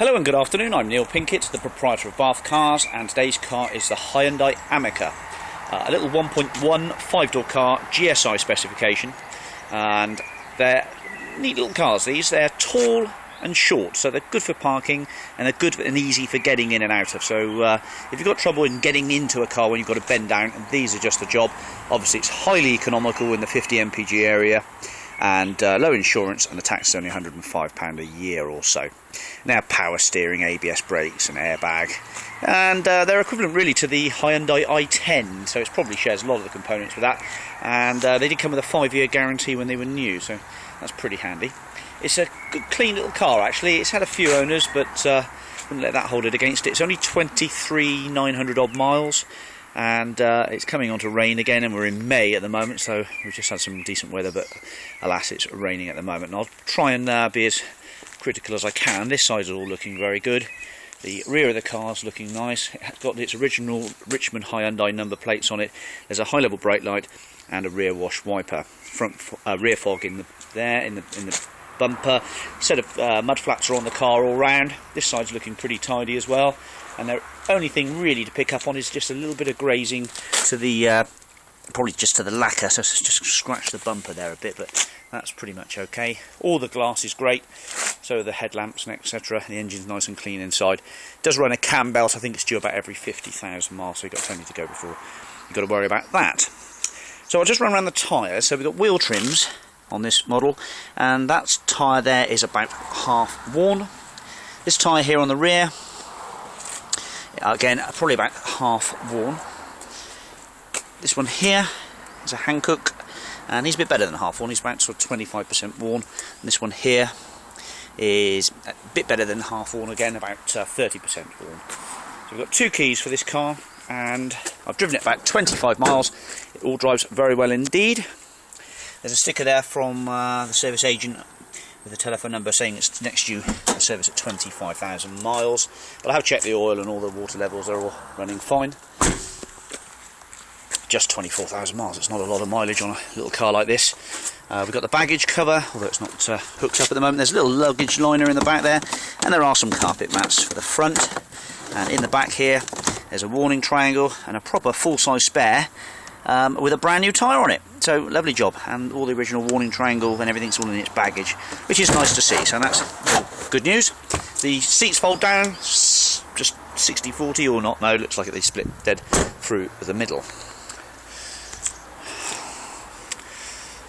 Hello and good afternoon, I'm Neil Pinkett, the proprietor of Bath Cars, and today's car is the Hyundai Amica. A little 1.1 5-door car, GSI specification, and they're neat little cars these. They're tall and short, so they're good for parking and they're good and easy for getting in and out of. So if you've got trouble in getting into a car when you've got to bend down, these are just the job. Obviously it's highly economical in the 50 mpg area, and low insurance, and the tax is only £105 a year or so. Now power steering, ABS brakes and airbag, and they're equivalent really to the Hyundai i10, so it probably shares a lot of the components with that, and they did come with a 5-year guarantee when they were new, so that's pretty handy. It's a good clean little car actually. It's had a few owners, but wouldn't let that hold it against it. It's only 23,900 odd miles, and it's coming on to rain again, and we're in May at the moment, so we've just had some decent weather, but alas it's raining at the moment, and I'll try and be as critical as I can. This side's all looking very good. The rear of the car's looking nice. It's got its original Richmond Hyundai number plates on it. There's a high level brake light and a rear wash wiper. Front rear fog in the bumper. A set of mud flaps are on the car all round. This side's looking pretty tidy as well, and the only thing really to pick up on is just a little bit of grazing to the probably just to the lacquer, so it's just scratch the bumper there a bit, but that's pretty much okay. All the glass is great, so the headlamps and etc. The engine's nice and clean inside. It does run a cam belt. I think it's due about every 50,000 miles, so you've got plenty to go before you've got to worry about that. So I'll just run around the tyres. So we've got wheel trims on this model, and that tyre there is about half worn. This tyre here on the rear, again probably about half worn. This one here is a Hankook, and he's a bit better than half worn. He's about sort of 25% worn. And this one here is a bit better than half worn again, about 30% worn. So we've got two keys for this car, and I've driven it about 25 miles. It all drives very well indeed. There's a sticker there from the service agent with a telephone number saying it's next due for service at 25,000 miles. But I have checked the oil and all the water levels, they're all running fine. Just 24,000 miles, it's not a lot of mileage on a little car like this. We've got the baggage cover, although it's not hooked up at the moment. There's a little luggage liner in the back there, and there are some carpet mats for the front. And in the back here, there's a warning triangle and a proper full-size spare with a brand new tyre on it. So lovely job, and all the original warning triangle and everything's all in its baggage, which is nice to see, so that's good news. The seats fold down, just 60-40 or not, no, looks like they split dead through the middle.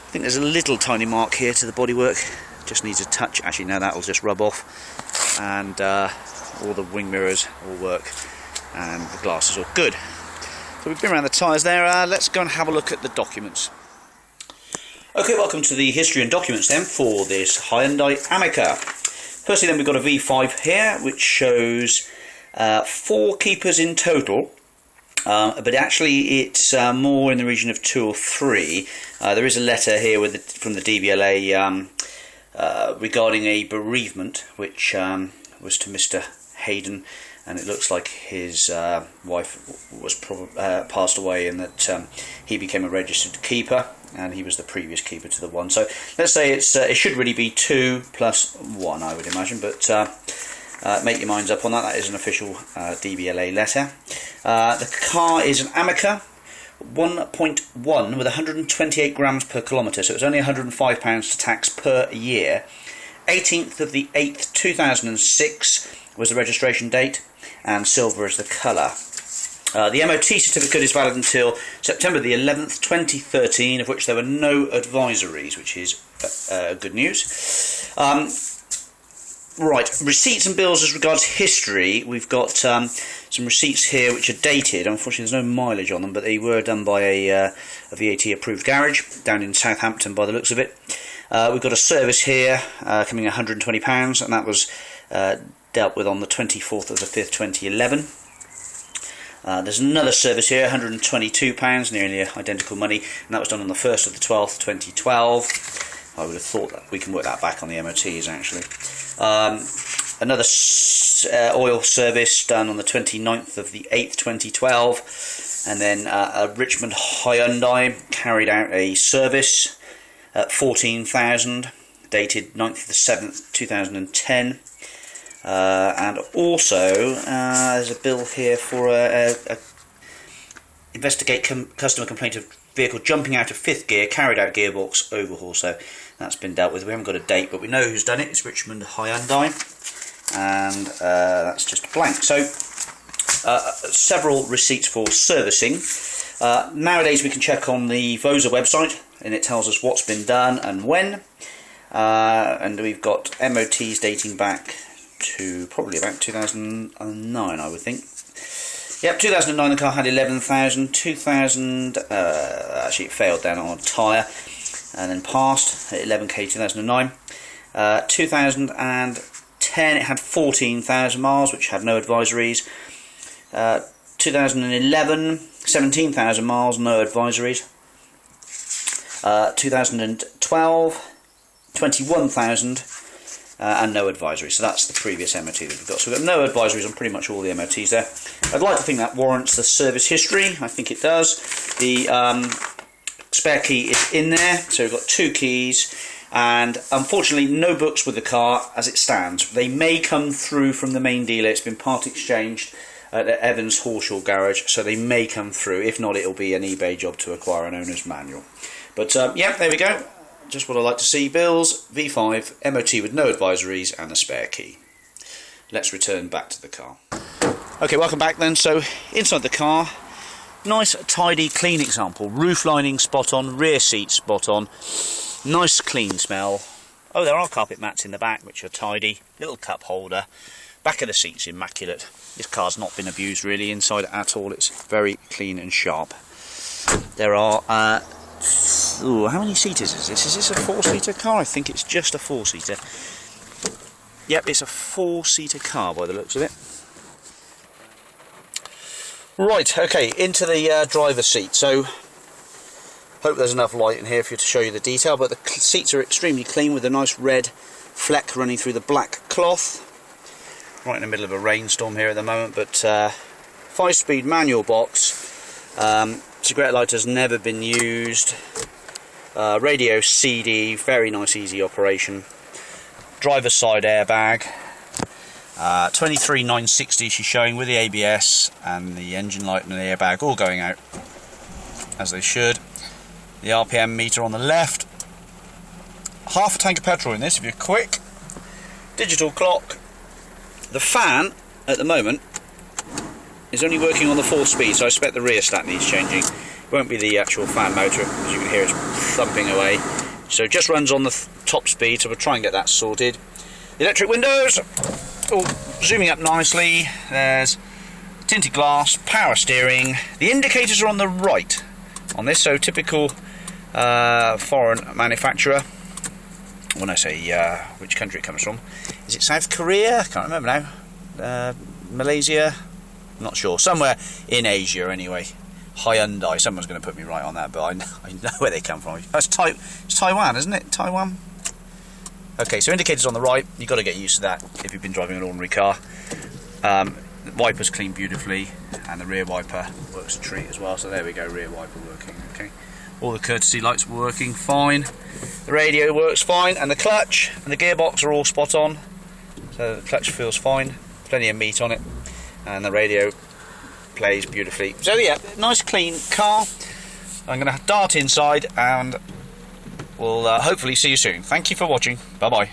I think there's a little tiny mark here to the bodywork, just needs a touch. Actually no, that'll just rub off, and all the wing mirrors all work, and the glass is all good. So we've been around the tyres there, let's go and have a look at the documents. Okay, welcome to the history and documents then for this Hyundai Amica. Firstly then we've got a V5 here, which shows 4 keepers in total. But actually it's more in the region of 2 or 3. There is a letter here from the DVLA regarding a bereavement, which was to Mr. Hayden, and it looks like his wife was passed away, and that he became a registered keeper, and he was the previous keeper to the one. So let's say it should really be 2 plus 1, I would imagine, but make your minds up on that. That is an official DVLA letter. The car is an Amica 1.1 with 128 grams per kilometre, so it's only £105 to tax per year. 18th of the 8th 2006 was the registration date, and silver is the colour. The MOT certificate is valid until September the 11th 2013, of which there were no advisories, which is good news. Right, receipts and bills as regards history. We've got some receipts here which are dated. Unfortunately there's no mileage on them, but they were done by a VAT approved garage down in Southampton by the looks of it. We've got a service here coming £120, and that was dealt with on the 24th of the 5th 2011. There's another service here, £122, nearly identical money, and that was done on the 1st of the 12th 2012. I would have thought that we can work that back on the MOTs actually. Another oil service done on the 29th of the 8th 2012, and then a Richmond Hyundai carried out a service at 14,000, dated 9th of the 7th 2010. And also there's a bill here for a investigate customer complaint of vehicle jumping out of 5th gear, carried out gearbox overhaul. So that's been dealt with. We haven't got a date, but we know who's done it. It's Richmond Hyundai, and that's just blank. So several receipts for servicing. Nowadays we can check on the VOSA website, and it tells us what's been done and when. And we've got MOTs dating back to probably about 2009, I would think. Yep, 2009 the car had 11,000. 2000, actually it failed down on a tyre and then passed at 11k 2009. 2010 it had 14,000 miles, which had no advisories. 2011, 17,000 miles, no advisories. 2012, 21,000 and no advisories. So that's the previous MOT that we've got. So we've got no advisories on pretty much all the MOTs there. I'd like to think that warrants the service history. I think it does. The spare key is in there, so we've got 2 keys, and unfortunately no books with the car as it stands. They may come through from the main dealer. It's been part exchanged at the Evans Horshaw garage, so they may come through. If not, it'll be an eBay job to acquire an owner's manual. But yeah, there we go. Just what I like to see. Bills, V5, MOT with no advisories and a spare key. Let's return back to the car. Okay, welcome back then. So inside the car, nice tidy clean example. Roof lining spot on, rear seat spot on, nice clean smell. Oh, there are carpet mats in the back which are tidy. Little cup holder. Back of the seat's immaculate. This car's not been abused really inside at all. It's very clean and sharp. There are ooh, how many seaters is this? Is this a 4-seater car? I think it's just a 4-seater. Yep, it's a 4-seater car by the looks of it. Right, okay, into the driver's seat. So, hope there's enough light in here for you to show you the detail, but the seats are extremely clean with a nice red fleck running through the black cloth. Right in the middle of a rainstorm here at the moment, but 5-speed manual box. Cigarette lighter's never been used. Radio CD, very nice easy operation. Driver's side airbag. 23,960 she's showing with the ABS and the engine light and the airbag all going out as they should. The RPM meter on the left. Half a tank of petrol in this if you're quick. Digital clock. The fan at the moment is only working on the 4-speed, so I expect the rheostat needs changing. It won't be the actual fan motor, as you can hear it's thumping away. So it just runs on the top speed, so we'll try and get that sorted. The electric windows, all zooming up nicely. There's tinted glass, power steering. The indicators are on the right on this, so typical foreign manufacturer. When I say which country it comes from, is it South Korea? I can't remember now. Malaysia? Not sure. Somewhere in Asia anyway. Hyundai. Someone's going to put me right on that, but I know where they come from. It's Taiwan, isn't it? Taiwan? Okay, so indicators on the right. You've got to get used to that if you've been driving an ordinary car. The wipers clean beautifully, and the rear wiper works a treat as well. So there we go, rear wiper working. Okay, all the courtesy lights were working fine. The radio works fine, and the clutch and the gearbox are all spot on. So the clutch feels fine. Plenty of meat on it, and the radio plays beautifully. So yeah, nice clean car. I'm going to dart inside, and we'll hopefully see you soon. Thank you for watching. Bye bye.